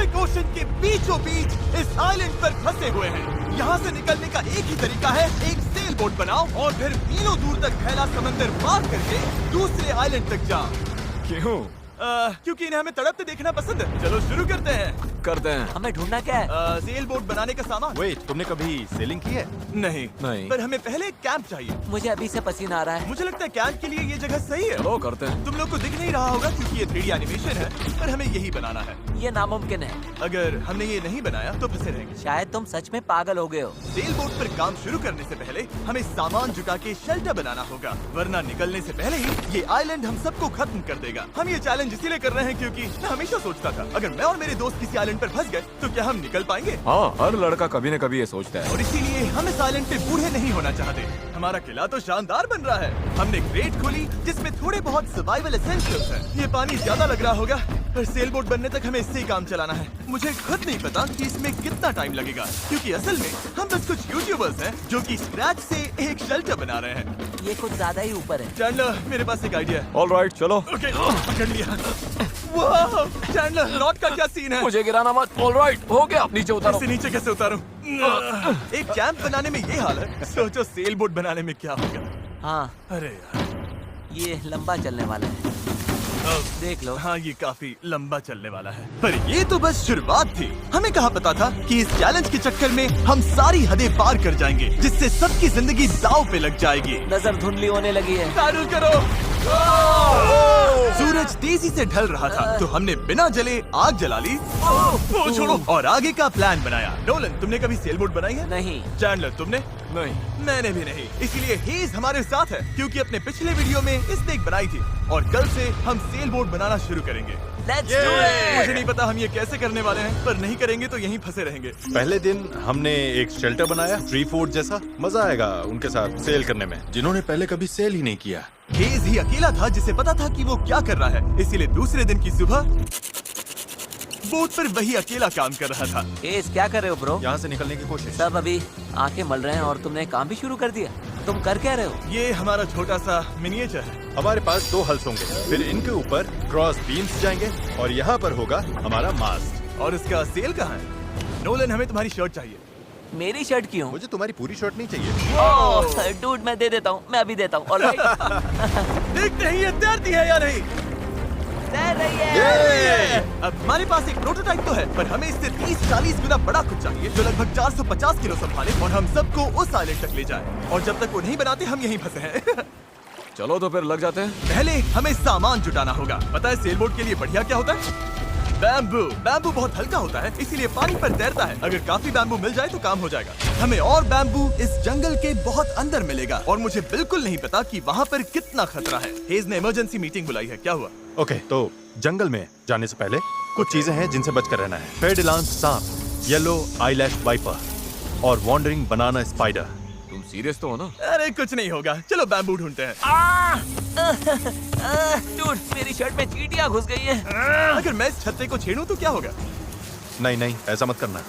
Pacific ocean के बीचों बीच इस आइलैंड पर फंसे हुए हैं। यहाँ से निकलने का एक ही तरीका है, एक सेल बोट बनाओ और फिर मीलों दूर तक फैला समंदर पार करके दूसरे आइलैंड तक जाओ। क्यों? क्योंकि इन्हें हमें तड़पते देखना पसंद है। चलो शुरू करते हैं। हमें ढूंढना क्या है? सेल बोट बनाने का सामान। वेट, तुमने कभी सेलिंग की है? नहीं नहीं। पर हमें पहले एक कैंप चाहिए। मुझे अभी से पसीना आ रहा है। मुझे लगता है कैंप के लिए ये जगह सही है। चलो करते हैं। तुम लोग को दिख नहीं रहा होगा क्योंकि ये 3D एनिमेशन है, पर हमें यही बनाना है। ये नामुमकिन है। अगर हमने ये नहीं बनाया तो फंसे रहेंगे। शायद तुम सच में पागल हो गए हो। सेल बोट पर काम शुरू करने से पहले हमें सामान जुटा के शेल्टर बनाना होगा, वरना निकलने से पहले ही ये आइलैंड हम सबको खत्म कर देगा। हम ये चैलेंज इसीलिए कर रहे हैं क्योंकि मैं हमेशा सोचता था अगर मैं और मेरे दोस्त किसी आइलैंड पर फंस गए तो क्या हम निकल पाएंगे। हाँ, हर लड़का कभी न कभी ये सोचता है। और इसीलिए हम इस आइलैंड पे बूढ़े नहीं होना चाहते। हमारा किला तो शानदार बन रहा है। हमने क्रेट खोली जिसमें थोड़े बहुत सर्वाइवल एसेंशियल्स हैं। ये पानी ज्यादा लग रहा होगा, पर सेल बोट बनने तक हमें इससे ही काम चलाना है। मुझे खुद नहीं पता कि इसमें कितना टाइम लगेगा, क्योंकि असल में हम बस कुछ यूट्यूबर्स हैं जो कि स्क्रैच से एक शेल्टर बना रहे हैं। ये कुछ ज्यादा ही ऊपर है। चैंडलर, मेरे पास एक आइडिया है। ऑलराइट, चलो। ओके, पकड़ लिया। वाह, चैंडलर, रॉड का क्या सीन है? मुझे गिराना मत। ऑलराइट, हो गया, नीचे उतारो। इसे नीचे कैसे उतारूं? एक कैंप बनाने में ये हाल है, सोचो सेल बोट बनाने में क्या होगा। हाँ, अरे यार, ये लंबा चलने वाला है। देख लो। हाँ, ये काफी लंबा चलने वाला है। पर ये तो बस शुरुआत थी। हमें कहाँ पता था कि इस चैलेंज के चक्कर में हम सारी हदें पार कर जाएंगे, जिससे सबकी जिंदगी दांव पे लग जाएगी। नजर धुंधली होने लगी है। तारुल करो। सूरज तेजी से ढल रहा था, तो हमने बिना जले आग जला ली। वो छोड़ो, और आगे का प्लान बनाया। नोलन, तुमने कभी सेल बोट बनाई है? नहीं। चैंडलर, तुमने? नहीं। मैंने भी नहीं। इसीलिए हेज हमारे साथ है, क्योंकि अपने पिछले वीडियो में इसने एक बनाई थी और कल से हम सेल बोट बनाना शुरू करेंगे। Let's do it! मुझे नहीं पता हम ये कैसे करने वाले हैं, पर नहीं करेंगे तो यहीं फंसे रहेंगे। पहले दिन हमने एक शेल्टर बनाया, ट्री फोर्ट जैसा। मजा आएगा उनके साथ सेल करने में, जिन्होंने पहले कभी सेल ही नहीं किया। हेज ही अकेला था जिसे पता था कि वो क्या कर रहा है, इसीलिए दूसरे दिन की सुबह बोट पर वही अकेला काम कर रहा था। एस, क्या कर रहे हो ब्रो? यहाँ से निकलने की कोशिश। सब अभी आंखें मल रहे हैं और तुमने काम भी शुरू कर दिया। तुम कर क्या रहे हो? ये हमारा छोटा सा मिनिएचर है। हमारे पास 2 हल्स होंगे, फिर इनके ऊपर क्रॉस बीम्स जाएंगे और यहाँ पर होगा हमारा मास्ट। और इसका सेल कहाँ है? नोलन, हमें तुम्हारी शर्ट चाहिए। मेरी शर्ट क्यों? मुझे तुम्हारी पूरी शर्ट नहीं चाहिए। ओह, डूड, मैं दे देता हूँ। मैं अभी देता हूँ। ऑलराइट। देखते हैं ये तैरती है या नहीं। तैर रही है। अब हमारे पास एक प्रोटोटाइप तो है, पर हमें इससे 30-40 गुना बड़ा कुछ चाहिए जो लगभग 450 किलो संभाले और हम सबको उस आइलैंड तक ले जाए। और जब तक वो नहीं बनाते हम यहीं फंसे हैं। चलो तो फिर लग जाते हैं। पहले हमें सामान जुटाना होगा। पता है सेल बोट के लिए बढ़िया क्या होता है? बैम्बू। बैम्बू बहुत हल्का होता है, इसीलिए पानी पर तैरता है। अगर काफी बैम्बू मिल जाए तो काम हो जाएगा। हमें और बैम्बू इस जंगल के बहुत अंदर मिलेगा और मुझे बिल्कुल नहीं पता कि वहाँ पर कितना खतरा है। हेज ने इमरजेंसी मीटिंग बुलाई है, क्या हुआ? ओके, तो जंगल में जाने से पहले कुछ चीजें हैं जिनसे बचकर रहना है। फेडिलांस सांप, येलो आईलैश वाइपर और वॉन्डरिंग बनाना स्पाइडर। तुम सीरियस तो हो ना? अरे कुछ नहीं होगा, चलो बैम्बू ढूंढते हैं। डूड, मेरी शर्ट में चींटियां घुस गई हैं। अगर मैं इस छत्ते को छेड़ूं तो क्या होगा? नहीं नहीं, ऐसा मत करना।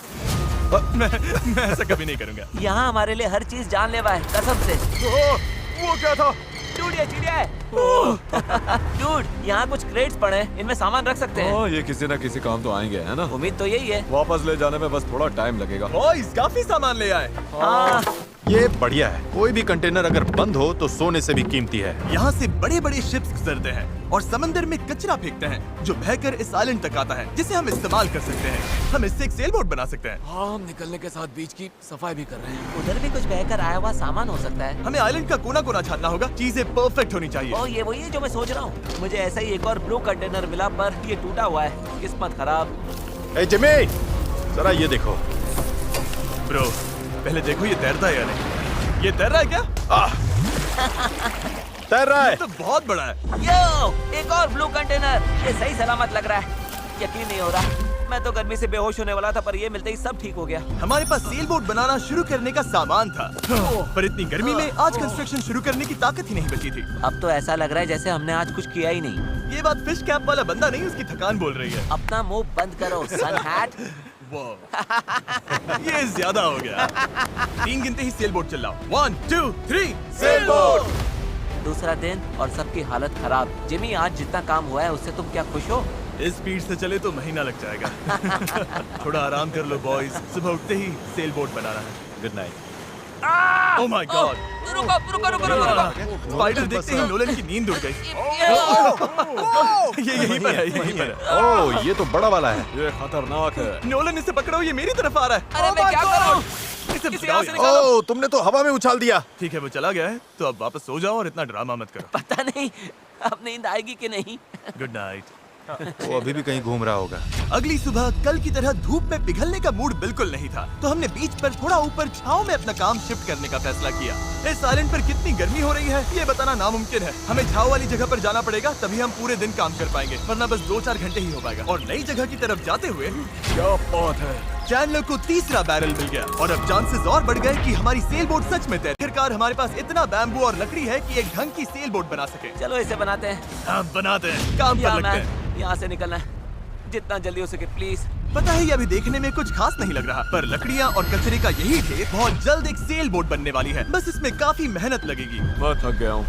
मैं ऐसा कभी नहीं करूंगा। यहाँ हमारे लिए हर चीज जानलेवा है, कसम से। वो क्या था? डूड, ये चिड़िया है। डूड, यहाँ कुछ क्रेट्स पड़े हैं, इनमें सामान रख सकते हैं। हाँ, ये किसी न किसी काम तो आएंगे, है ना? उम्मीद तो यही है। वापस ले जाने में बस थोड़ा टाइम लगेगा। बॉयज, काफी सामान ले आए। हाँ। ये बढ़िया है। कोई भी कंटेनर अगर बंद हो तो सोने से भी कीमती है। यहाँ से बड़े बड़े शिप्स गुजरते हैं और समंदर में कचरा फेंकते हैं जो बहकर इस आइलैंड तक आता है, जिसे हम इस्तेमाल कर सकते हैं। हम इससे एक सेल बोट बना सकते हैं। हाँ, हम निकलने के साथ बीच की सफाई भी कर रहे हैं। उधर भी कुछ बहकर आया हुआ सामान हो सकता है। हमें आइलैंड का कोना कोना छानना होगा, चीजें परफेक्ट होनी चाहिए। ओ, ये वही है जो मैं सोच रहा हूँ। मुझे ऐसा ही एक और ब्लू कंटेनर मिला, पर ये टूटा हुआ है। किस्मत खराब। ए जिमी, जरा ये देखो। ब्रो, पहले देखो ये तैरता है या नहीं। ये तैर रहा है क्या? तैर रहा है। तो बहुत बड़ा है। यो, एक और ब्लू कंटेनर। ये सही सलामत लग रहा है। यकीन नहीं हो रहा। मैं तो गर्मी से बेहोश होने वाला था, पर ये मिलते ही सब ठीक हो गया। हमारे पास सेल बोट बनाना शुरू करने का सामान था, पर इतनी गर्मी में आज कंस्ट्रक्शन शुरू करने की ताकत ही नहीं बची थी। अब तो ऐसा लग रहा है जैसे हमने आज कुछ किया ही नहीं। ये बात फिश कैप वाला बंदा नहीं, उसकी थकान बोल रही है। अपना मुंह बंद करो, सन हैट। ये ज्यादा हो गया। 3 गिनते ही सेल बोट चलाओ। 1, 2, 3, सेल बोट। दूसरा दिन और सबकी हालत खराब। जिमी, आज जितना काम हुआ है उससे तुम क्या खुश हो? इस स्पीड से चले तो महीना लग जाएगा। थोड़ा आराम कर लो बॉयज, सुबह उठते ही सेल बोट बनाना है। Good night. Oh my God, रुको रुको रुको रुको। स्पाइडर देखते ही नोलन की नींद उड़ गई। ये यहीं पर है, यहीं पर है। ओह, ये तो बड़ा वाला है। ये खतरनाक है। नोलन इसे पकड़ो, ये मेरी तरफ आ रहा है। अरे मैं क्या करूं? इसे किसी भगाओ और से यार। निकालो। ओह, तुमने तो हवा में उछाल दिया। ठीक है, वो चला गया है, तो अब वापस सो जाओ और इतना ड्रामा मत करो। पता नहीं अब नींद आएगी कि नहीं। Good night. वो अभी भी कहीं घूम रहा होगा। अगली सुबह कल की तरह धूप में पिघलने का मूड बिल्कुल नहीं था, तो हमने बीच पर थोड़ा ऊपर छांव में अपना काम शिफ्ट करने का फैसला किया। इस आइलैंड पर कितनी गर्मी हो रही है ये बताना नामुमकिन है। हमें छांव वाली जगह पर जाना पड़ेगा, तभी हम पूरे दिन काम कर पाएंगे, वरना बस 2-4 घंटे ही हो पाएगा। और नई जगह की तरफ जाते हुए क्या बात है। चैंडलर को तीसरा बैरल मिल गया और अब चांसेस और बढ़ गए कि हमारी सेल बोट सच में तैर। आखिरकार हमारे पास इतना बैम्बू और लकड़ी है कि एक ढंग की सेल बोट बना सके। चलो इसे बनाते हैं। हाँ, बनाते हैं, काम पर लगते हैं। यहाँ से निकलना है जितना जल्दी हो सके प्लीज। पता है ये अभी देखने में कुछ खास नहीं लग रहा, पर लकड़ियाँ और कचरे का यही ढेर बहुत जल्द एक सेल बोट बनने वाली है। बस इसमें काफी मेहनत लगेगी। मैं थक गया हूँ,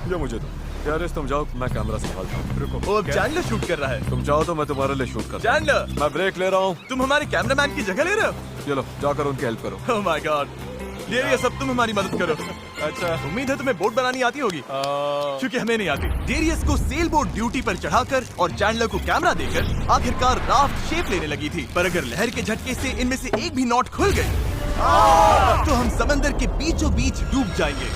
ये मुझे दो। यारिस तुम जाओ, मैं कैमरा संभालता हूँ। रुको, वो अब चैंडलर शूट कर रहा है। तुम जाओ तो मैं तुम्हारे लिए शूट करता हूँ। चैंडलर, मैं ब्रेक ले रहा हूँ। तुम हमारे कैमरामैन की जगह ले रहे हो? चलो जाकर उनकी हेल्प करो। ओह माय गॉड, ये सब तुम हमारी मदद करो। अच्छा, उम्मीद है तुम्हें बोट बनानी आती होगी, क्योंकि हमें नहीं आती। डेरियस को सेल बोट ड्यूटी पर चढ़ाकर और चैंडलर को कैमरा देकर आखिरकार राफ्ट शेप लेने लगी थी। पर अगर लहर के झटके से इनमें से एक भी नॉट खुल गई तो हम समंदर के बीचों बीच डूब जाएंगे।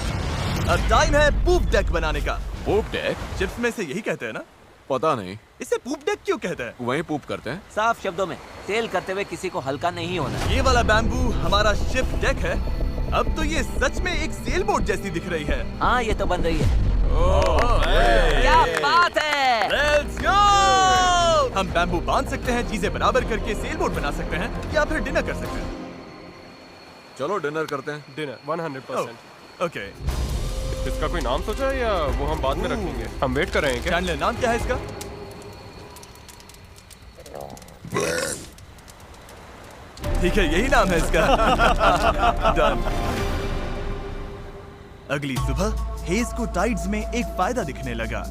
अब टाइम है पूप डेक बनाने का। पूप डेक? चिप्स में से यही कहते हैं ना? पता नहीं, इसे पूप डेक क्यों कहते हैं? वहीं पूप करते हैं। साफ शब्दों में सेल करते हुए किसी को हल्का नहीं होना। ये वाला बैम्बू हमारा शिप डेक है। अब तो ये सच में एक सेल बोट जैसी दिख रही है। हाँ ये तो बन रही है। क्या बात है। Let's go! हम बैम्बू बांध सकते हैं, चीजें बराबर करके सेल बोट बना सकते हैं, या फिर डिनर कर सकते हैं। चलो डिनर करते हैं। डिनर 100%। ओके, इसका कोई नाम सोचा है या वो हम बाद में रखेंगे? हम वेट कर रहे हैं क्या? चैंडलर नाम क्या है इसका? ठीक है, यही नाम है इसका। Done. अगली सुबह हेज को टाइड्स में एक फायदा दिखने लगा।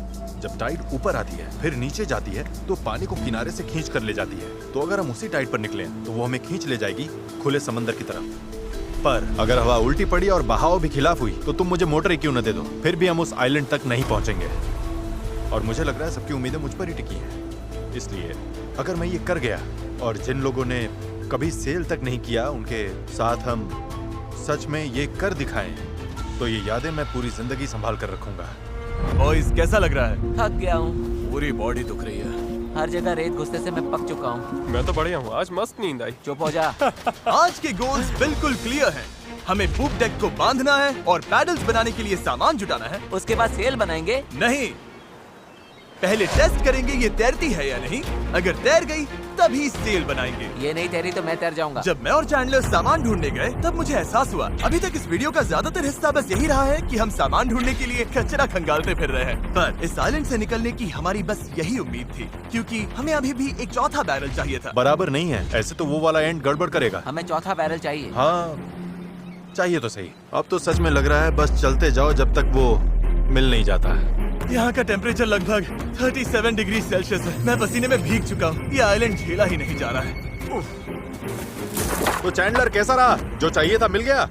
जब टाइड ऊपर आती है फिर नीचे जाती है तो पानी को किनारे से खींच कर ले जाती है। तो अगर हम उसी टाइड पर निकले तो वो हमें खींच ले जाएगी खुले समंदर की तरफ। पर अगर हवा उल्टी पड़ी और बहाव भी खिलाफ हुई तो तुम मुझे मोटर ही क्यों न दे दो, फिर भी हम उस आइलैंड तक नहीं पहुंचेंगे। और मुझे लग रहा है सबकी उम्मीदें मुझ पर ही टिकी हैं। इसलिए अगर मैं ये कर गया और जिन लोगों ने कभी सेल तक नहीं किया उनके साथ हम सच में ये कर दिखाएं तो ये यादें मैं पूरी जिंदगी संभाल कर रखूंगा। बॉयज, कैसा लग रहा है? थक गया हूँ, पूरी बॉडी दुख रही है। हर जगह रेत घुसने से मैं पक चुका हूँ। मैं तो बढ़िया हूँ, आज मस्त नींद आई। चुप हो जा। आज के गोल्स बिल्कुल क्लियर हैं। हमें पूप डेक को बांधना है और पैडल्स बनाने के लिए सामान जुटाना है। उसके बाद सेल बनाएंगे। नहीं, पहले टेस्ट करेंगे ये तैरती है या नहीं। अगर तैर गई तभी सेल बनाएंगे। ये नहीं तैरी तो मैं तैर जाऊंगा। जब मैं और चैंडलर सामान ढूंढने गए तब मुझे एहसास हुआ अभी तक इस वीडियो का ज्यादातर हिस्सा बस यही रहा है कि हम सामान ढूंढने के लिए कचरा खंगालते फिर रहे हैं। पर इस आइलैंड से निकलने की हमारी बस यही उम्मीद थी, क्योंकि हमें अभी भी एक चौथा बैरल चाहिए था। बराबर नहीं है, ऐसे तो वो वाला एंड गड़बड़ करेगा। हमें चौथा बैरल चाहिए। हाँ चाहिए तो सही। अब तो सच में लग रहा है बस चलते जाओ जब तक वो मिल नहीं जाता है। यहाँ का टेम्परेचर लगभग 37 डिग्री सेल्सियस है। मैं पसीने में भीग चुका हूँ। ये आइलैंड झेला ही नहीं जा रहा है। तो चैंडलर कैसा रहा? जो चाहिए था मिल गया?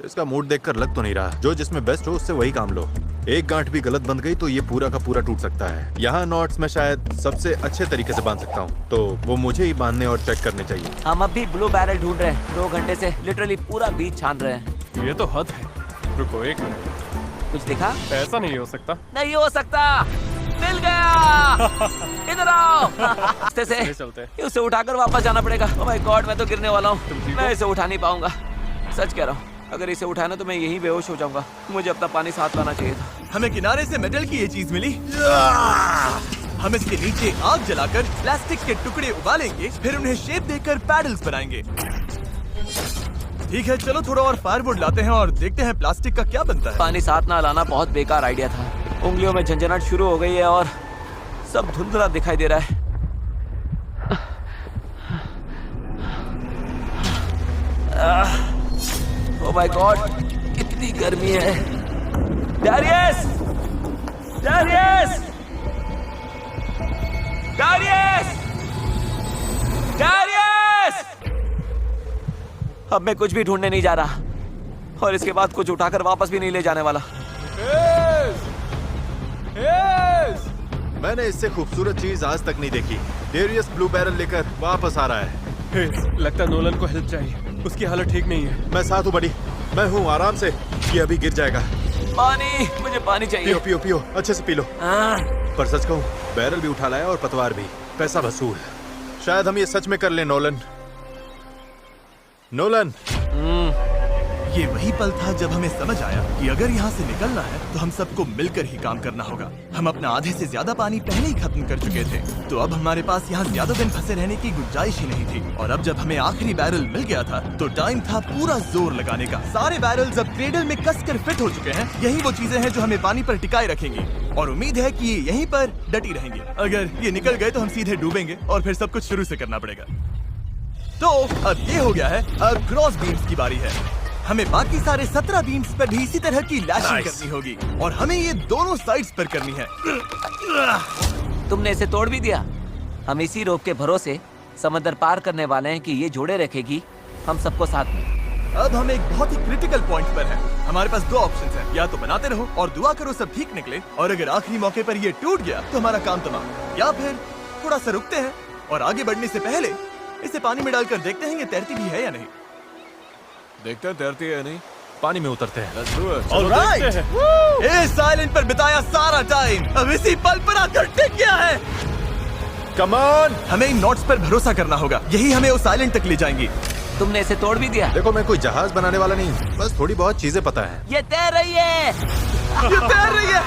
इसका मूड देखकर लग तो नहीं रहा। जो जिसमें बेस्ट हो उससे वही काम लो। एक गांठ भी गलत बंध गई तो ये पूरा का पूरा टूट सकता है। यहाँ नॉट्स में शायद सबसे अच्छे तरीके से बांध सकता हूँ, तो वो मुझे ही बांधने और चेक करने चाहिए। हम अब भी ब्लू बैरल ढूंढ रहे हैं। 2 घंटे से लिटरली पूरा बीच छान रहे हैं। ये तो हद है। रुको 1 मिनट, कुछ दिखा? ऐसा नहीं हो सकता। नहीं हो सकता। मिल गया। इधर आओ। रास्ते से चले चलते हैं। उसे उठाकर वापस जाना पड़ेगा। ओह माय गॉड, मैं तो गिरने वाला हूँ। ठीक मैं हो? इसे उठा नहीं पाऊंगा, सच कह रहा हूँ। अगर इसे उठाना तो मैं यहीं बेहोश हो जाऊंगा। मुझे अपना पानी साथ लाना चाहिए था। हमें किनारे से मेटल की ये चीज मिली। हम इसके नीचे आग जलाकर प्लास्टिक के टुकड़े उबालेंगे, फिर उन्हें शेप देकर पैडल्स बनाएंगे। ठीक है, चलो थोड़ा और फायरवुड लाते हैं और देखते हैं प्लास्टिक का क्या बनता है। पानी साथ ना लाना बहुत बेकार आइडिया था। उंगलियों में झंझनाहट शुरू हो गई है और सब धुंधला दिखाई दे रहा है। ओह माय गॉड, कितनी गर्मी है। डेरियस! डेरियस! डारियस! डारियस! अब मैं कुछ भी ढूंढने नहीं जा रहा और इसके बाद कुछ उठाकर वापस भी नहीं ले जाने वाला। मैंने इससे खूबसूरत चीज आज तक नहीं देखी। डेरियस ब्लू बैरल लेकर वापस आ रहा है। लगता है नोलन को हेल्प चाहिए, उसकी हालत ठीक नहीं है। मैं साथ हूँ बड़ी, मैं हूँ, आराम से। ये अभी गिर जाएगा। पानी, मुझे पानी चाहिए। पियो पियो पियो, अच्छे से पी लो। पर सच कहूँ, बैरल भी उठा लाया और पतवार भी। पैसा वसूल। शायद हम ये सच में कर लें नोलन। नोलन, ये वही पल था जब हमें समझ आया कि अगर यहाँ से निकलना है तो हम सबको मिलकर ही काम करना होगा। हम अपना आधे से ज्यादा पानी पहले ही खत्म कर चुके थे, तो अब हमारे पास यहाँ ज्यादा दिन फंसे रहने की गुंजाइश ही नहीं थी। और अब जब हमें आखिरी बैरल मिल गया था तो टाइम था पूरा जोर लगाने का। सारे बैरल्स अब क्रेडल में कसकर फिट हो चुके हैं। यही वो चीजें हैं जो हमें पानी पर टिकाए रखेंगी और उम्मीद है कि ये यहीं पर डटी रहेंगे। अगर ये निकल गए तो हम सीधे डूबेंगे और फिर सब कुछ शुरू से करना पड़ेगा। तो अब ये हो गया है, अब क्रॉस बीम्स की बारी है। हमें बाकी सारे 17 बीम्स पर भी इसी तरह की लैशिंग करनी होगी और हमें ये दोनों साइड्स पर करनी है। तुमने इसे तोड़ भी दिया। हम इसी रोप के भरोसे समंदर पार करने वाले हैं कि ये जोड़े रखेगी हम सबको साथ में। अब हम एक बहुत ही क्रिटिकल पॉइंट पर हैं। हमारे पास दो ऑप्शंस हैं, या तो बनाते रहो और दुआ करो सब ठीक निकले, और अगर आखिरी मौके पर ये टूट गया तो हमारा काम तमाम, या फिर थोड़ा सा रुकते हैं और आगे बढ़ने से पहले इसे पानी में डालकर देखते हैं ये तैरती भी है या नहीं। देखते हैं तैरती है या नहीं। पानी में उतरते हैं। Let's do it. ऑलराइट, इस आइलैंड पर बिताया सारा टाइम अब इसी पल पर आकर टिक गया है। Come on! हमें इन नोट्स पर भरोसा करना होगा, यही हमें उस आइलैंड तक ले जाएंगी। तुमने इसे तोड़ भी दिया। देखो, मैं कोई जहाज बनाने वाला नहीं, बस थोड़ी बहुत चीजें पता है। ये तैर रही है। ये तैर रही है।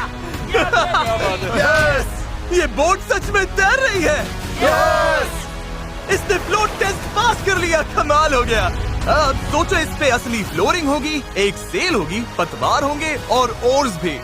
यस, ये बोट सच में तैर रही है। यस, इसने फ्लोट टेस्ट पास कर लिया। कमाल हो गया। अब सोचो, इस पे असली फ्लोरिंग होगी, एक सेल होगी, पतवार होंगे और ओर्स भी।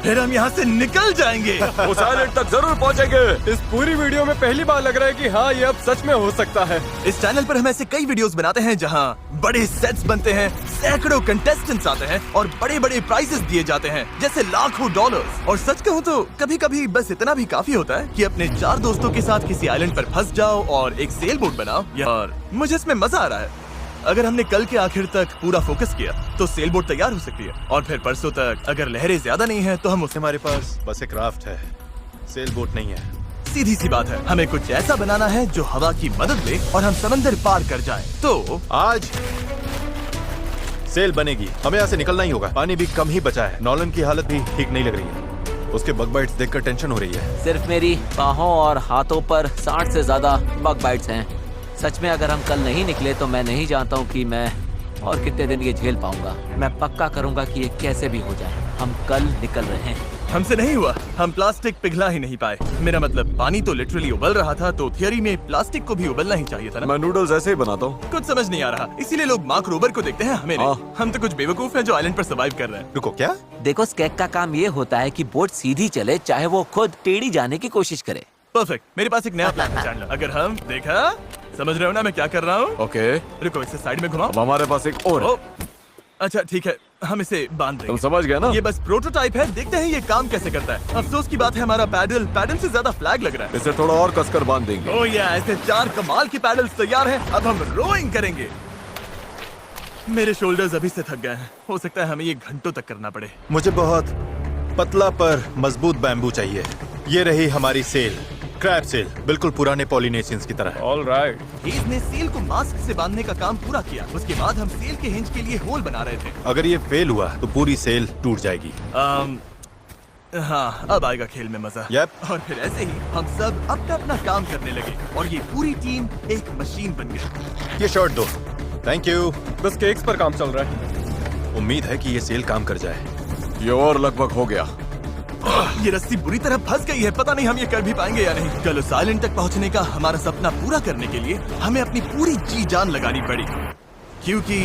फिर हम यहाँ से निकल जाएंगे। उस आइलैंड तक जरूर पहुंचेंगे। इस पूरी वीडियो में पहली बार लग रहा है कि हाँ, ये अब सच में हो सकता है। इस चैनल पर हम ऐसे कई वीडियोस बनाते हैं जहाँ बड़े सेट्स बनते हैं, सैकड़ों कंटेस्टेंट्स आते हैं और बड़े बड़े प्राइजेस दिए जाते हैं, जैसे लाखों डॉलर्स। और सच कहूँ तो कभी कभी बस इतना भी काफी होता है कि अपने 4 दोस्तों के साथ किसी आइलैंड पर फंस जाओ और एक सेल बोट बनाओ। यार, मुझे इसमें मजा आ रहा है। अगर हमने कल के आखिर तक पूरा फोकस किया तो सेल बोट तैयार हो सकती है, और फिर परसों तक अगर लहरें ज्यादा नहीं है तो हम उसे, हमारे पास बस एक राफ्ट है, सेल बोट नहीं है। सीधी सी बात है, हमें कुछ ऐसा बनाना है जो हवा की मदद ले और हम समंदर पार कर जाएं। तो आज सेल बनेगी, हमें यहाँ से निकलना ही होगा। पानी भी कम ही बचा है। नॉलन की हालत भी ठीक नहीं लग रही है। उसके बग बाइट्स देखकर टेंशन हो रही है। सिर्फ मेरी बाहों और हाथों पर 60 से ज्यादा बग बाइट्स हैं। सच में अगर हम कल नहीं निकले तो मैं नहीं जानता हूँ कि मैं और कितने दिन ये झेल पाऊंगा। मैं पक्का करूंगा कि ये कैसे भी हो जाए। हम कल निकल रहे हैं। हमसे नहीं हुआ, हम प्लास्टिक पिघला ही नहीं पाए। मेरा मतलब, पानी तो लिटरली उबल रहा था, तो थियरी में प्लास्टिक को भी उबलना ही चाहिए था ना। मैं नूडल्स ऐसे ही बनाता हूँ। कुछ समझ नहीं आ रहा, इसीलिए लोग मार्क रोबर को देखते हैं, हमें नहीं। हाँ। हम तो कुछ बेवकूफ हैं जो आइलैंड पर सर्वाइव कर रहे हैं। रुको, क्या? देखो, स्केक का काम ये होता है कि बोट सीधी चले, चाहे वो खुद टेढ़ी जाने की कोशिश करे। परफेक्ट, मेरे पास एक नया प्लान है चैंडलर। अगर हम, देखा, समझ रहे हो ना मैं क्या कर रहा हूँ? ओके, रुको, इसे साइड में घुमाओ। अब हमारे पास एक और है। ओ, अच्छा ठीक है, हम इसे बांध तुम देंगे। समझ गए ना? ये बस प्रोटोटाइप है, देखते हैं ये काम कैसे करता है। अफसोस की बात है, हमारा पैडल से ज्यादा फ्लैग लग रहा है। इसे थोड़ा और कसकर बांध देंगे। ओह या, ऐसे 4 कमाल के पैडल्स तैयार हैं। अब हम रोइंग करेंगे। मेरे शोल्डर्स अभी से थक गए हैं, हो सकता है हमें ये घंटों तक करना पड़े। मुझे बहुत पतला पर मजबूत बैम्बू चाहिए। ये रही हमारी सेल, क्रैब सेल, बिल्कुल पुराने पॉलिनेशियंस की तरह। All right. हेज ने सेल को मास्क से बांधने का काम पूरा किया। उसके बाद हम सेल के हिंज के लिए होल बना रहे थे। अगर ये फेल हुआ तो पूरी सेल टूट जाएगी। हाँ, अब आएगा खेल में मजा। Yep. और फिर ऐसे ही हम सब अपना अपना काम करने लगे और ये पूरी टीम एक मशीन बन गई। ये शर्ट दो। Thank you. बस केक्स पर काम चल रहा है। उम्मीद है कि ये सेल काम कर जाए। ये और लगभग हो गया। ये रस्सी बुरी तरह फंस गई है, पता नहीं हम ये कर भी पाएंगे या नहीं। कल उस आइलैंड तक पहुंचने का हमारा सपना पूरा करने के लिए हमें अपनी पूरी जी जान लगानी पड़ी, क्योंकि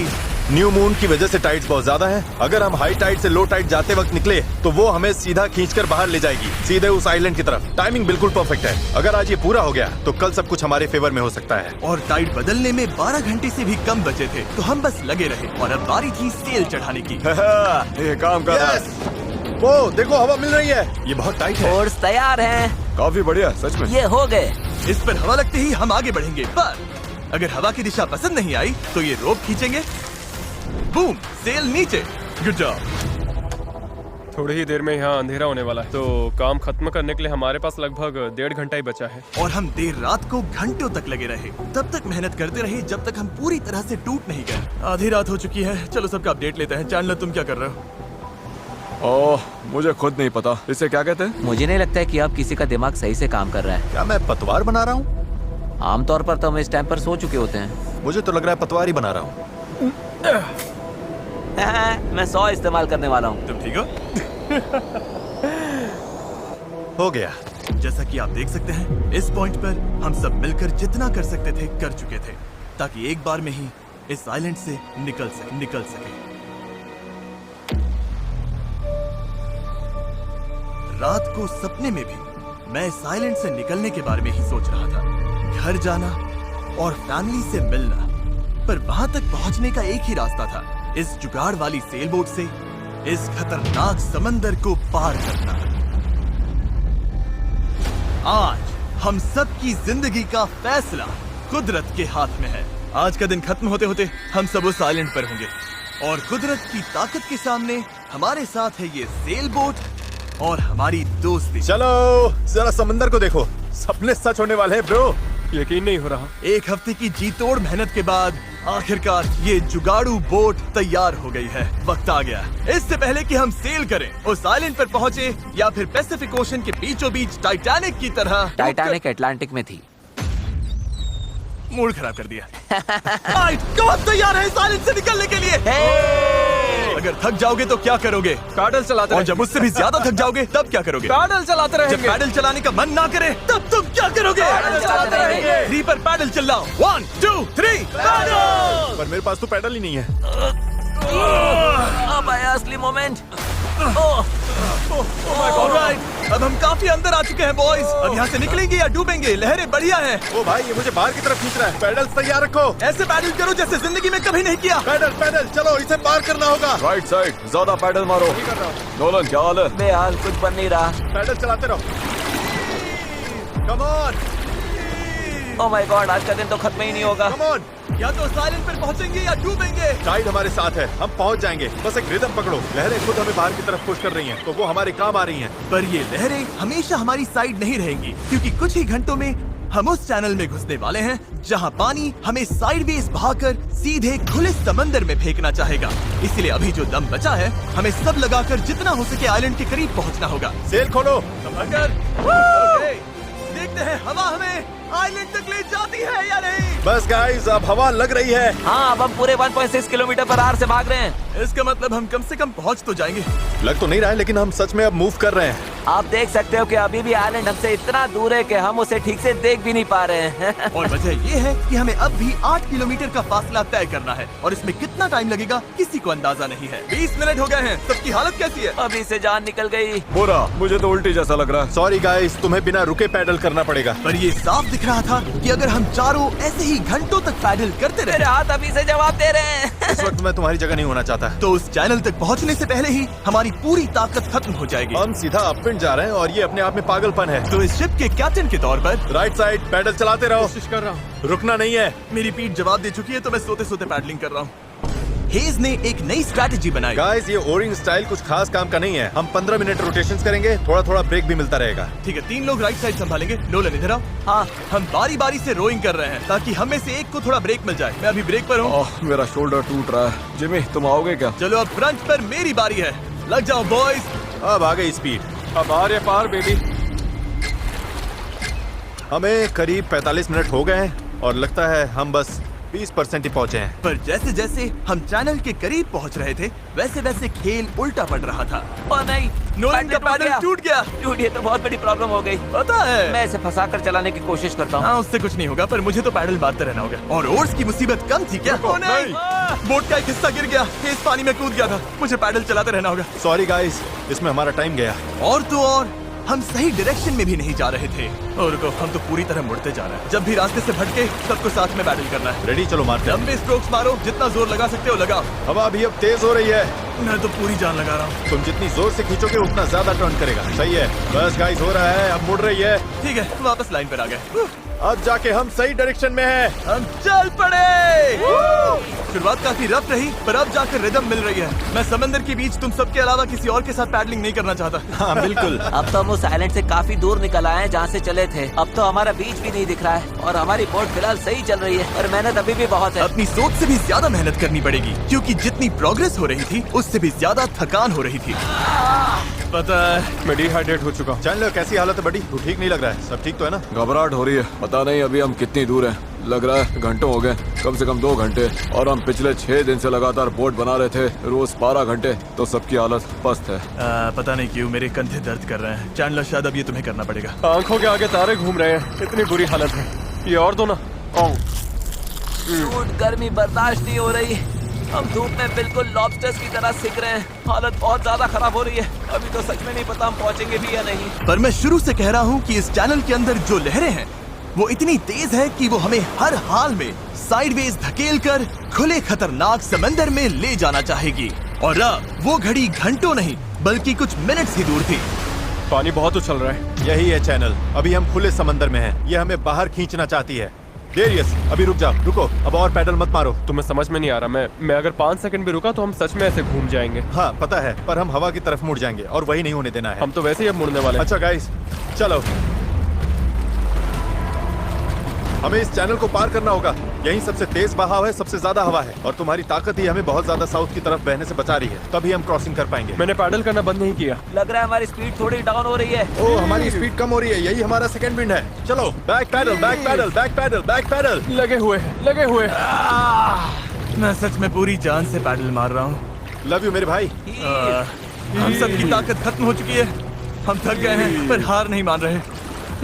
न्यू मून की वजह से टाइड्स बहुत ज्यादा हैं। अगर हम हाई टाइड से लो टाइड जाते वक्त निकले तो वो हमें सीधा खींचकर बाहर ले जाएगी, सीधे उस आइलैंड की तरफ। टाइमिंग बिल्कुल परफेक्ट है। अगर आज ये पूरा हो गया तो कल सब कुछ हमारे फेवर में हो सकता है। और टाइड बदलने में 12 घंटे से भी कम बचे थे, तो हम बस लगे रहे और अब बारी थी सेल चढ़ाने की। ये काम कर रहा है। वो देखो, हवा मिल रही है। ये बहुत टाइट है। ओर्स तैयार हैं। काफी बढ़िया, सच में। ये हो गए। इस पर हवा लगते ही हम आगे बढ़ेंगे, पर अगर हवा की दिशा पसंद नहीं आई तो ये रोप खींचेंगे। बूम, सेल नीचे। Good job. थोड़ी ही देर में यहाँ अंधेरा होने वाला है, तो काम खत्म करने के लिए हमारे पास लगभग 1.5 घंटा ही बचा है। और हम देर रात को घंटों तक लगे रहे, तब तक मेहनत करते रहे जब तक हम पूरी तरह से टूट नहीं गए। आधी रात हो चुकी है, चलो सबका अपडेट लेते हैं। चैंडलर, तुम क्या कर रहे हो? ओह, मुझे खुद नहीं पता इसे क्या कहते हैं। मुझे नहीं लगता है कि अब किसी का दिमाग सही से काम कर रहा है। क्या मैं पतवार बना रहा हूँ? आमतौर पर तो हम इस टाइम पर सो चुके होते हैं। मुझे तो लग रहा है पतवार ही बना रहा हूँ। मैं 100 इस्तेमाल करने वाला हूँ। तुम ठीक हो? हो गया। जैसा कि आप देख सकते हैं, इस पॉइंट पर हम सब मिलकर जितना कर सकते थे कर चुके थे, ताकि एक बार में ही इस आइलैंड से निकल सके। रात को सपने में भी मैं इस आइलैंड से निकलने के बारे में ही सोच रहा था। घर जाना और फैमिली से मिलना, पर वहां तक पहुंचने का एक ही रास्ता था, इस जुगाड़ वाली सेल बोट से इस खतरनाक समंदर को पार करना। आज हम सब की जिंदगी का फैसला कुदरत के हाथ में है। आज का दिन खत्म होते होते हम सब उस आइलैंड पर होंगे, और कुदरत की ताकत के सामने हमारे साथ है ये सेल बोट और हमारी दोस्ती। चलो जरा समंदर को देखो, सपने सच होने वाले हैं ब्रो। यकीन नहीं हो रहा। एक हफ्ते की जी तोड़ मेहनत के बाद आखिरकार ये जुगाड़ू बोट तैयार हो गई है। वक्त आ गया, इससे पहले कि हम सेल करें, उस आइलैंड पर पहुंचे या फिर पैसिफिक ओशन के बीचों बीच टाइटैनिक की तरह। टाइटैनिक अटलांटिक में थी। मूड खराब कर दिया। कौन तैयार है इस आइलैंड से निकलने के लिए? अगर थक जाओगे तो क्या करोगे? पैडल चलाते और रहेंगे। जब उससे भी ज्यादा थक जाओगे तब क्या करोगे? पैडल चलाते जब रहेंगे। पैडल चलाने का मन ना करे तब तुम क्या करोगे? पैडल चलाते रहेंगे। 3 पर पैडल चिल्लाओ। 1 2 3 पैडल। पर मेरे पास तो पैडल ही नहीं है। अब आया असली मोमेंट। ऑलराइट, अब हम काफी अंदर आ चुके हैं बॉयज। अब यहाँ से निकलेंगे या डूबेंगे? लहरें बढ़िया हैं। ओ भाई, ये मुझे बाहर की तरफ खींच रहा है। पैडल तैयार रखो। ऐसे पैडल करो जैसे जिंदगी में कभी नहीं किया। पैडल पैडल, चलो इसे पार करना होगा। राइट साइड, ज्यादा पैडल मारो। नोलन, क्या हाल है? बेहाल, कुछ बन नहीं रहा। पैडल चलाते रहो। Come on, oh my God, आज का दिन तो खत्म ही नहीं होगा। Come on. या तो साइलेंट पर पहुंचेंगे या डूबेंगे। टाइड हमारे साथ है, हम पहुंच जाएंगे। बस एक रिदम पकड़ो। लहरें खुद हमें बाहर की तरफ पुश कर रही हैं, तो वो हमारे काम आ रही हैं। पर ये लहरें हमेशा हमारी साइड नहीं रहेंगी, क्योंकि कुछ ही घंटों में हम उस चैनल में घुसने वाले हैं जहां पानी हमें साइडवेज बहाकर सीधे खुले समंदर में फेंकना चाहेगा। इसलिए अभी जो दम बचा है, हमें सब लगाकर जितना हो सके आइलैंड के करीब पहुंचना होगा। सेल खोलो। संभलकर। ओके, देखते हैं हवा हमें आइलैंड तक ले जाती है या नहीं। बस गाइस, अब हवा लग रही है। हाँ, अब हम पूरे 1.6 किलोमीटर पर आवर से भाग रहे हैं। इसका मतलब हम कम से कम पहुंच तो जाएंगे। लग तो नहीं रहा है, लेकिन हम सच में अब मूव कर रहे हैं। आप देख सकते हो कि अभी भी आइलैंड हमसे इतना दूर है कि हम उसे ठीक से देख भी नहीं पा रहे हैं। और वजह ये है कि हमें अब भी 8 किलोमीटर का फासला तय करना है, और इसमें कितना टाइम लगेगा किसी को अंदाजा नहीं है। 20 मिनट हो गए हैं। सबकी हालत कैसी है? अभी से जान निकल गई। बुरा, मुझे तो उल्टी जैसा लग रहा है। सॉरी गाइस, तुम्हें बिना रुके पैडल करना पड़ेगा। पर ये साफ दिख रहा था कि अगर हम चारों ऐसे ही घंटों तक पैडल करते मेरे रहे, हाथ अभी से जवाब दे रहे हैं। इस वक्त मैं तुम्हारी जगह नहीं होना चाहता। तो उस चैनल तक पहुंचने से पहले ही हमारी पूरी ताकत खत्म हो जाएगी। हम सीधा अपविंड जा रहे हैं, और ये अपने आप में पागलपन है। तो इस शिप के कैप्टन के तौर पर राइट साइड पैडल चलाते रहो। कोशिश कर रहा हूँ। रुकना नहीं है। मेरी पीठ जवाब दे चुकी है, तो मैं सोते सोते पैडलिंग कर रहा हूँ। हेज ने एक नई स्ट्रैटेजी बनाई। गाइस, ये ओरिंग स्टाइल कुछ खास काम का नहीं है। हम 15 मिनट रोटेशंस करेंगे, थोड़ा थोड़ा ब्रेक भी मिलता रहेगा। ठीक है, 3 लोग राइट साइड संभालेंगे। नोलन इधर आओ। हाँ, हम बारी बारी से रोइंग कर रहे हैं, ताकि हम में से एक को थोड़ा ब्रेक मिल जाए। मैं अभी ब्रेक पर हूँ। ओह, मेरा शोल्डर टूट रहा है। जिमी, तुम आओगे क्या? चलो अब फ्रंट पर मेरी बारी है। लग जाओ बॉयज। अब आ गई स्पीड। अब आ रहे पार बेबी। हमें करीब 45 मिनट हो गए हैं, और लगता है हम बस 20% ही पहुंचे हैं। पर जैसे जैसे हम चैनल के करीब पहुंच रहे थे, वैसे वैसे खेल उल्टा पड़ रहा था। और नहीं, नोलन का पैडल टूट गया। टूट, ये तो बहुत बड़ी प्रॉब्लम हो गई। पता है, मैं इसे फंसाकर चलाने की कोशिश करता हूँ। हाँ, उससे कुछ नहीं होगा, पर मुझे तो पैडल मारते रहना होगा। और ओर्स की मुसीबत कम थी क्या? ओ नहीं, बोट का एक हिस्सा गिर गया। इस पानी में कूद गया था। मुझे पैडल चलाते रहना होगा। सॉरी गाइस, इसमें हमारा टाइम गया। और तो और हम सही डायरेक्शन में भी नहीं जा रहे थे। और रुको, हम तो पूरी तरह मुड़ते जा रहे हैं। जब भी रास्ते से भटके, सबको साथ में पैडल करना है। रेडी, चलो मारते हैं। लंबे स्ट्रोक्स मारो, जितना जोर लगा सकते हो लगाओ। हवा भी अब तेज हो रही है। मैं तो पूरी जान लगा रहा हूँ। तुम जितनी जोर से खींचोगे उतना ज्यादा टर्न करेगा। सही है, बस गाइस हो रहा है, अब मुड़ रही है। ठीक है, वापस लाइन पर आ गए। अब जाके हम सही डायरेक्शन में हैं। हम चल पड़े। शुरुआत काफी रफ रही, पर अब जाकर रिदम मिल रही है। मैं समंदर के बीच तुम सबके अलावा किसी और के साथ पैडलिंग नहीं करना चाहता। हाँ बिल्कुल। अब तो हम उस आइलैंड से काफी दूर निकल आए हैं जहाँ से चले थे। अब तो हमारा बीच भी नहीं दिख रहा है और हमारी बोट फिलहाल सही चल रही है, और मेहनत अभी भी बहुत है। अपनी सोच से भी ज्यादा मेहनत करनी पड़ेगी, क्योंकि जितनी प्रोग्रेस हो रही थी उससे भी ज्यादा थकान हो रही थी। पता है, मैं डिहाइड्रेट हो चुका हूँ। चैंडलर कैसी हालत है बड़ी? तू ठीक नहीं लग रहा है, सब ठीक तो है ना? घबराहट हो रही है, पता नहीं अभी हम कितनी दूर हैं। लग रहा है घंटों हो गए, कम से कम 2 घंटे, और हम पिछले 6 दिन से लगातार बोट बना रहे थे, रोज 12 घंटे, तो सबकी हालत पस्त है। पता नहीं क्यों मेरे कंधे दर्द कर रहे हैं। चैंडलर, शायद अब ये तुम्हें करना पड़ेगा। आंखों के आगे तारे घूम रहे हैं, इतनी बुरी हालत है। ये और दो ना। सूट गर्मी बर्दाश्त नहीं हो रही। हम धूप में बिल्कुल लॉबस्टर्स की तरह सिक रहे हैं। हालत बहुत ज्यादा खराब हो रही है। अभी तो सच में नहीं पता हम पहुंचेंगे भी या नहीं। पर मैं शुरू से कह रहा हूँ कि इस चैनल के अंदर जो लहरें हैं वो इतनी तेज है कि वो हमें हर हाल में साइडवेज धकेल कर खुले खतरनाक समंदर में ले जाना चाहेगी। और अब वो घड़ी घंटों नहीं बल्कि कुछ मिनट्स ही दूर थी। पानी बहुत उछल रहा है। यही है चैनल, अभी हम खुले समंदर में हैं। ये हमें बाहर खींचना चाहती है। डेरियस, अभी रुक जाओ, रुको, अब और पैडल मत मारो। तुम्हें समझ में नहीं आ रहा, मैं अगर 5 सेकंड भी रुका तो हम सच में ऐसे घूम जाएंगे। हाँ पता है, पर हम हवा की तरफ मुड़ जाएंगे और वही नहीं होने देना है। हम तो वैसे ही अब मुड़ने वाले हैं। अच्छा गाइस, चलो, हमें इस चैनल को पार करना होगा। यही सबसे तेज बहाव है, सबसे ज्यादा हवा है, और तुम्हारी ताकत ही हमें बहुत ज्यादा साउथ की तरफ बहने से बचा रही है। तभी हम क्रॉसिंग कर पाएंगे। मैंने पैडल करना बंद नहीं किया। लग रहा है हमारी स्पीड थोड़ी डाउन हो रही है। ओ, हमारी स्पीड कम हो रही है, यही हमारा सेकंड विंड है। चलो, back paddle, back paddle, back paddle, back paddle. लगे हुए मैं सच में पूरी जान से पैडल मार रहा हूँ। लव यू मेरे भाई। हम सबकी ताकत खत्म हो चुकी है। हम थक गए हैं, पर हार नहीं मान रहे।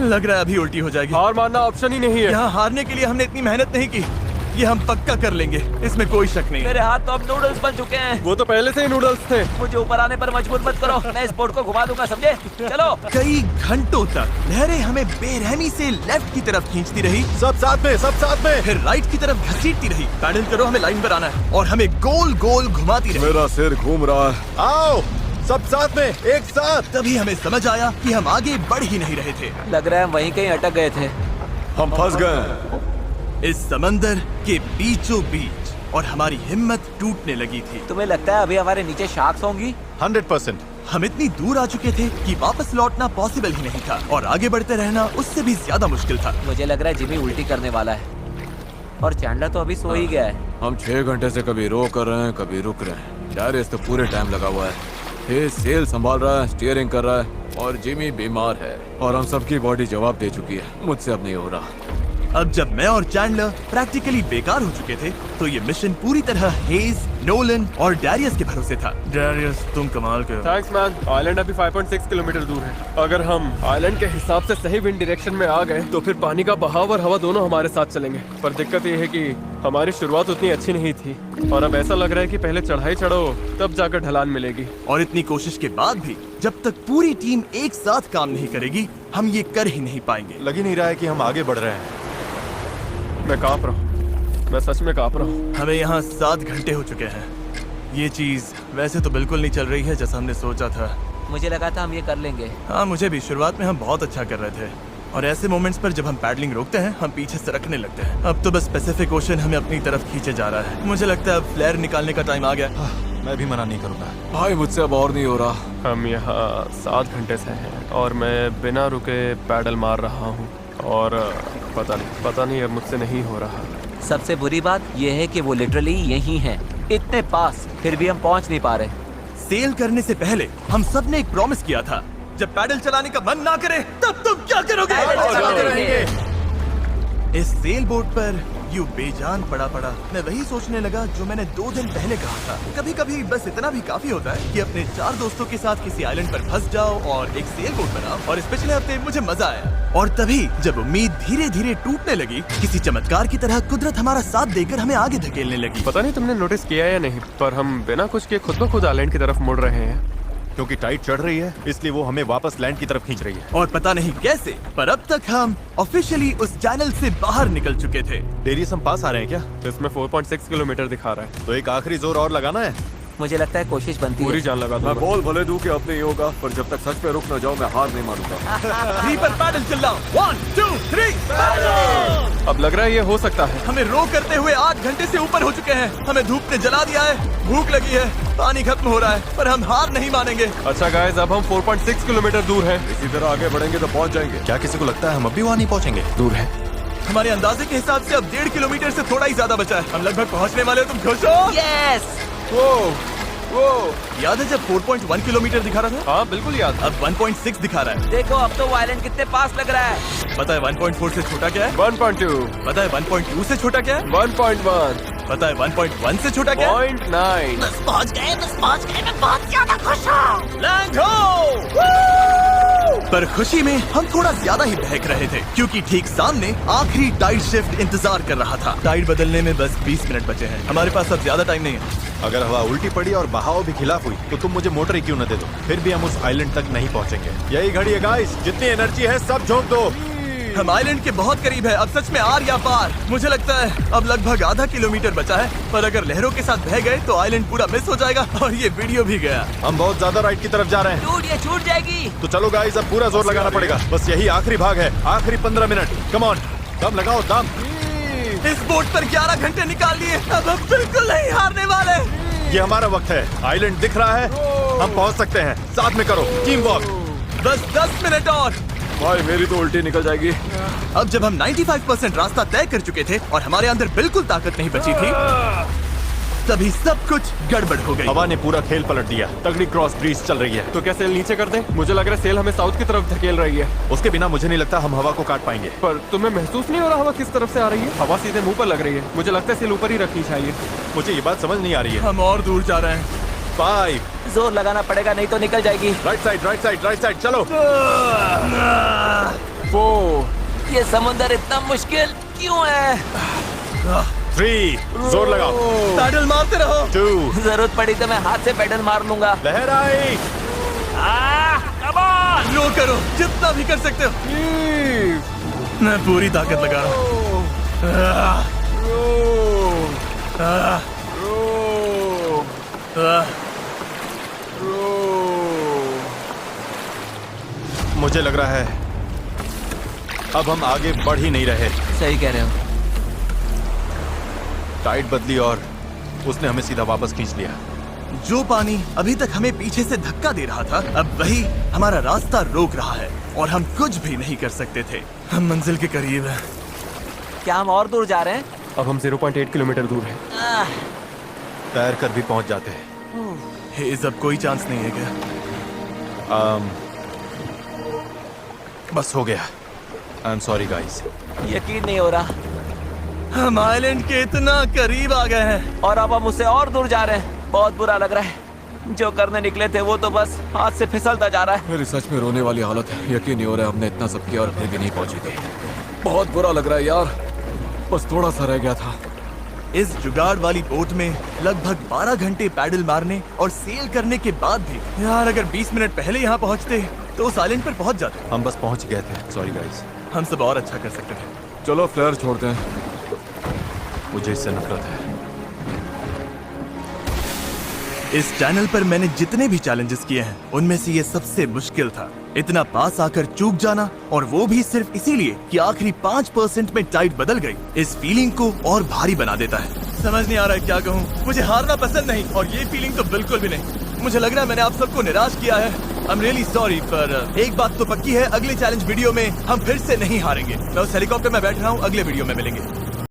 लग रहा है अभी उल्टी हो जाएगी। हार मानना ऑप्शन ही नहीं है। यहाँ हारने के लिए हमने इतनी मेहनत नहीं की। ये हम पक्का कर लेंगे, इसमें कोई शक नहीं है। मेरे हाथ तो अब नूडल्स बन चुके हैं। वो तो पहले से ही नूडल्स थे। मुझे ऊपर आने पर मजबूर मत करो, मैं इस बोट को घुमा दूंगा, समझे? चलो। कई घंटों तक लहरें हमें बेरहमी से लेफ्ट की तरफ खींचती रही, सब साथ में, सब साथ में। फिर राइट की तरफ घसीटती रही। पैडल करो, हमें लाइन पर आना है, और हमें गोल गोल घुमाती रही। मेरा सिर घूम रहा है। आओ, सब साथ में, एक साथ। तभी हमें समझ आया कि हम आगे बढ़ ही नहीं रहे थे। लग रहा है हम वहीं कहीं अटक गए थे। हम फंस गए हैं। इस समंदर के बीचों बीच, और हमारी हिम्मत टूटने लगी थी। तुम्हें लगता है अभी हमारे नीचे शार्क्स होंगी? 100%। हम इतनी दूर आ चुके थे कि वापस लौटना पॉसिबल ही नहीं था, और आगे बढ़ते रहना उससे भी ज्यादा मुश्किल था। मुझे लग रहा है जिमी उल्टी करने वाला है, और चैंडलर तो अभी सो ही गया है। हम 6 घंटे से कभी रो कर रहे हैं, कभी रुक रहे हैं। डायरेस तो पूरे टाइम लगा हुआ है। हे सेल संभाल रहा है, स्टीयरिंग कर रहा है, और जिमी बीमार है, और हम सबकी बॉडी जवाब दे चुकी है। मुझसे अब नहीं हो रहा। अब जब मैं और चैंडलर प्रैक्टिकली बेकार हो चुके थे, तो ये मिशन पूरी तरह हेज, नोलन और डैरियस के भरोसे था। डैरियस, तुम कमाल के हो। Thanks man. आइलैंड अभी 5.6 किलोमीटर दूर है। अगर हम आइलैंड के हिसाब से सही विंड डायरेक्शन में आ गए तो फिर पानी का बहाव और हवा दोनों हमारे साथ चलेंगे। पर दिक्कत ये है कि हमारी शुरुआत उतनी अच्छी नहीं थी, और अब ऐसा लग रहा है कि पहले चढ़ाई चढ़ो तब जाकर ढलान मिलेगी। और इतनी कोशिश के बाद भी जब तक पूरी टीम एक साथ काम नहीं करेगी, हम ये कर ही नहीं पाएंगे। लग ही नहीं रहा है कि हम आगे बढ़ रहे हैं। मैं कांप रहा हूँ, मैं सच में कांप रहा हूँ। हमें यहाँ 7 घंटे हो चुके हैं। ये चीज वैसे तो बिल्कुल नहीं चल रही है जैसा हमने सोचा था। मुझे लगा था हम ये कर लेंगे। हाँ, मुझे भी। शुरुआत में हम बहुत अच्छा कर रहे थे, और ऐसे मोमेंट्स पर जब हम पैडलिंग रोकते हैं, हम पीछे सरकने लगते हैं। अब तो बस पैसिफिक ओशन हमें अपनी तरफ खींचे जा रहा है। मुझे लगता है अब फ्लेयर निकालने का टाइम आ गया। मैं भी मना नहीं करूँगा। भाई मुझसे अब और नहीं हो रहा। हम यहाँ 7 घंटे से हैं, और मैं बिना रुके पैडल मार रहा हूँ, और पता नहीं अब मुझसे नहीं हो रहा। सबसे बुरी बात यह है कि वो लिटरली यहीं है, इतने पास, फिर भी हम पहुंच नहीं पा रहे। सेल करने से पहले हम सब ने एक प्रॉमिस किया था, जब पैडल चलाने का मन ना करे तब तुम क्या करोगे? चलाते रहेंगे। इस सेल बोट पर यूं बेजान पड़ा मैं वही सोचने लगा जो मैंने 2 दिन पहले कहा था। कभी कभी बस इतना भी काफी होता है कि अपने 4 दोस्तों के साथ किसी आइलैंड पर फंस जाओ और एक सेल बोट बनाओ। और इस पिछले हफ्ते मुझे मजा आया, और तभी जब उम्मीद धीरे धीरे टूटने लगी, किसी चमत्कार की तरह कुदरत हमारा साथ देकर हमें आगे धकेलने लगी। पता नहीं तुमने नोटिस किया या नहीं, पर हम बिना कुछ किए खुद ब खुद आइलैंड की तरफ मुड़ रहे हैं। क्योंकि टाइड चढ़ रही है, इसलिए वो हमें वापस लैंड की तरफ खींच रही है। और पता नहीं कैसे, पर अब तक हम ऑफिशियली उस चैनल से बाहर निकल चुके थे। डेरियस, हम पास आ रहे हैं क्या? इसमें 4.6 किलोमीटर दिखा रहा है। तो एक आखिरी जोर और लगाना है। मुझे लगता है कोशिश बनती पूरी है। जान लगा मैं दूंगा। बोल भले दूं कि अब नहीं होगा, पर जब तक सच पे रुक न जाऊं मैं हार नहीं मानूंगा। 3 पर पैडल चिल्लाओ। 1 2 3। अब लग रहा है ये हो सकता है। हमें रो करते हुए 8 घंटे से ऊपर हो चुके हैं। हमें धूप ने जला दिया है, भूख लगी है, पानी खत्म हो रहा है, पर हम हार नहीं मानेंगे। अच्छा गाइस, अब हम 4.6 किलोमीटर दूर हैं। इसी तरह आगे बढ़ेंगे तो पहुंच जाएंगे। क्या किसी को लगता है हम अभी वहाँ नहीं पहुँचेंगे? दूर है। हमारे अंदाजे के हिसाब से अब 1.5 किलोमीटर से थोड़ा ही ज्यादा बचा है। हम लगभग पहुंचने वाले हो। तुम खुश हो? यस। वो याद है जब 4.1 किलोमीटर दिखा रहा था? हाँ बिल्कुल याद। अब 1.6 दिखा रहा है। देखो अब तो वो आइलैंड कितने पास लग रहा है। पता है 1.4 से छोटा क्या है? 1.2, पता है 1.2 से छोटा क्या है? 1.1, पता है 1.1 से छोटा क्या है? 0.9। पहुंच गए, मैं बहुत ज्यादा खुश हूँ। लैंड हो! पर खुशी में हम थोड़ा ज्यादा ही बहक रहे थे, क्योंकि ठीक सामने आखिरी टाइड शिफ्ट इंतजार कर रहा था। टाइड बदलने में बस 20 मिनट बचे हैं। हमारे पास अब ज्यादा टाइम नहीं है। अगर हवा उल्टी पड़ी और बहाव भी खिलाफ हुई तो तुम मुझे मोटर ही क्यों न दे दो, फिर भी हम उस आइलैंड तक नहीं पहुंचेंगे। यही घड़ी है गाइस, जितनी एनर्जी है सब झोंक दो। हम आइलैंड के बहुत करीब है। अब सच में आर या पार। मुझे लगता है अब लगभग आधा किलोमीटर बचा है, पर अगर लहरों के साथ बह गए तो आइलैंड पूरा मिस हो जाएगा और ये वीडियो भी गया। हम बहुत ज्यादा राइट की तरफ जा रहे हैं। डूड ये छूट जाएगी। तो चलो गाइस, अब पूरा जोर लगाना पड़ेगा। बस यही आखिरी भाग है, आखिरी 15 मिनट। कम ऑन, दम लगाओ दम। इस बोट पर 11 घंटे निकाल लिए। अब हम बिल्कुल नहीं हारने वाले। ये हमारा वक्त है। आइलैंड दिख रहा है, हम पहुंच सकते हैं। साथ में करो, टीम वर्क। बस 10 मिनट और। भाई मेरी तो उल्टी निकल जाएगी। अब जब हम 95% रास्ता तय कर चुके थे और हमारे अंदर बिल्कुल ताकत नहीं बची थी, तभी सब कुछ गड़बड़ हो गई। हवा ने पूरा खेल पलट दिया। तगड़ी क्रॉस ब्रीज चल रही है। तो क्या सेल नीचे कर दें? मुझे लग रहा है सेल हमें साउथ की तरफ धकेल रही है। उसके बिना मुझे नहीं लगता हम हवा को काट पाएंगे। पर तुम्हें महसूस नहीं हो रहा हवा किस तरफ से आ रही है? हवा सीधे मुंह पर लग रही है। मुझे लगता है सेल ऊपर ही रखनी चाहिए। मुझे ये बात समझ नहीं आ रही है। हम और दूर जा रहे हैं। 5 जोर लगाना पड़ेगा नहीं तो निकल जाएगी। Right side, right side, right side, चलो। 4, ये समुंदर इतना मुश्किल क्यों है? 3, जोर लगाओ। पैडल मारते रहो। 2, जरूरत पड़ी तो मैं हाथ से पेडल मार लूंगा। लहर आई। रो करो जितना भी कर सकते हो। मैं पूरी ताकत लगा रहा हूँ। मुझे लग रहा है अब हम आगे बढ़ ही नहीं रहे। सही कह रहे हो। टाइड बदली और उसने हमें सीधा वापस खींच लिया। जो पानी अभी तक हमें पीछे से धक्का दे रहा था, अब वही हमारा रास्ता रोक रहा है और हम कुछ भी नहीं कर सकते थे। हम मंजिल के करीब हैं। क्या हम और दूर जा रहे हैं? अब हम 0.8 किलोमीटर दूर हैं। तैर कर भी पहुंच जाते हैं। हेज, अब कोई चांस नहीं है क्या? बस हो गया। I am sorry guys. यकीन नहीं हो रहा। हम आइलैंड के इतना करीब आ गए हैं। और अब हम उससे और दूर जा रहे हैं। बहुत बुरा लग रहा है। जो करने निकले थे वो तो बस हाथ से फिसलता जा रहा है। मेरी सच में रोने वाली हालत है। यकीन नहीं हो रहा है हमने इतना सब किया और फिर भी नहीं पहुंचे थे। बहुत बुरा लग रहा है यार। बस थोड़ा सा रह गया था। इस जुगाड़ वाली बोट में लगभग 12 घंटे पैडल मारने और सेल करने के बाद भी यार, अगर 20 मिनट पहले यहाँ पहुँचते तो उस आइलैंड पर पहुँच जाते। हम बस पहुंच गए थे। Sorry guys. हम सब और अच्छा कर सकते थे। चलो फ्लेयर छोड़ते हैं। मुझे इससे नफरत है। इस चैनल पर मैंने जितने भी चैलेंजेस किए हैं उनमें से ये सबसे मुश्किल था। इतना पास आकर चूक जाना, और वो भी सिर्फ इसीलिए कि आखिरी 5% में टाइड बदल गई, इस फीलिंग को और भारी बना देता है। समझ नहीं आ रहा है क्या कहूँ। मुझे हारना पसंद नहीं और ये फीलिंग तो बिल्कुल भी नहीं। मुझे लग रहा है मैंने आप सबको निराश किया है। आई एम रियली सॉरी, पर एक बात तो पक्की है, अगले चैलेंज वीडियो में हम फिर से नहीं हारेंगे। मैं उस हेलीकॉप्टर में बैठ रहा हूँ। अगले वीडियो में मिलेंगे।